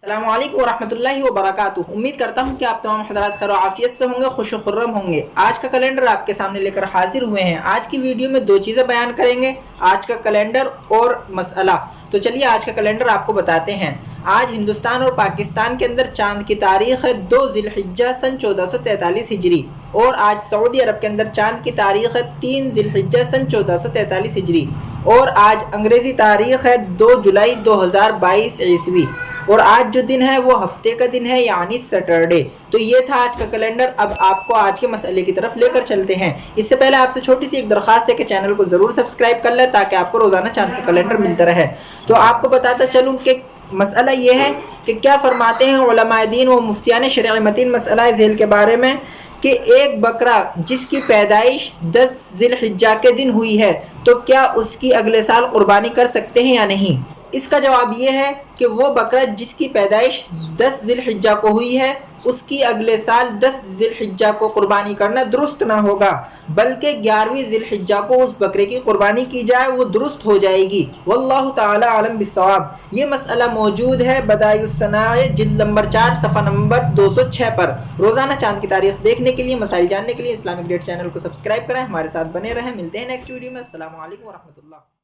अस्सलामु अलैकुम वरहमतुल्लाहि वबरकातुहू। उम्मीद करता हूँ कि आप तमाम हज़रात खैर आफियत से होंगे, खुश खुर्रम होंगे। आज का कैलेंडर आपके सामने लेकर हाजिर हुए हैं। आज की वीडियो में दो चीज़ें बयान करेंगे, आज का कैलेंडर और मसला। तो चलिए आज का कैलेंडर आपको बताते हैं। आज हिंदुस्तान और पाकिस्तान के अंदर चांद की तारीख है 2 ज़िलहिज्जा सन 1443 हिजरी, और आज सऊदी अरब के अंदर चांद की तारीख है 3 ज़िलहिज्जा सन 1443 हिजरी, और आज अंग्रेज़ी तारीख है 2 जुलाई 2022 ईस्वी, और आज जो दिन है वो हफ्ते का दिन है, यानी सैटरडे। तो ये था आज का कैलेंडर। अब आपको आज के मसले की तरफ लेकर चलते हैं। इससे पहले आपसे छोटी सी एक दरख्वास्त है कि चैनल को ज़रूर सब्सक्राइब कर लें ताकि आपको रोज़ाना चांद का कैलेंडर मिलता रहे। तो आपको बताता चलूँ कि मसला ये है कि क्या फरमाते हैं उलमाए दीन व मुफ्तियान शरअ मतीन मसला झेल के बारे में कि एक बकरा जिसकी पैदाइश 10 ज़िलहिज्जा के दिन हुई है तो क्या उसकी अगले साल कुर्बानी कर सकते हैं या नहीं। इसका जवाब ये है कि वो बकरा जिसकी पैदाइश 10 ज़िलहिज्जा को हुई है उसकी अगले साल 10 ज़िलहिज्जा को कुर्बानी करना दुरुस्त ना होगा, बल्कि 11वीं ज़िलहिज्जा को उस बकरे की कुर्बानी की जाए, वो दुरुस्त हो जाएगी। वल्लाहु ताला आलम बिस्सवाब। ये मसला मौजूद है बदायुस सनाए जिल्द नंबर 4 सफ़ा नंबर 206 पर। रोज़ाना चांद की तारीख देखने के लिए, मसाइल जानने के लिए इस्लामिक डेट चैनल को सब्सक्राइब करें, हमारे साथ बने रहें। मिलते हैं नेक्स्ट वीडियो में। अस्सलामु अलैकुम वरहमतुल्लाह।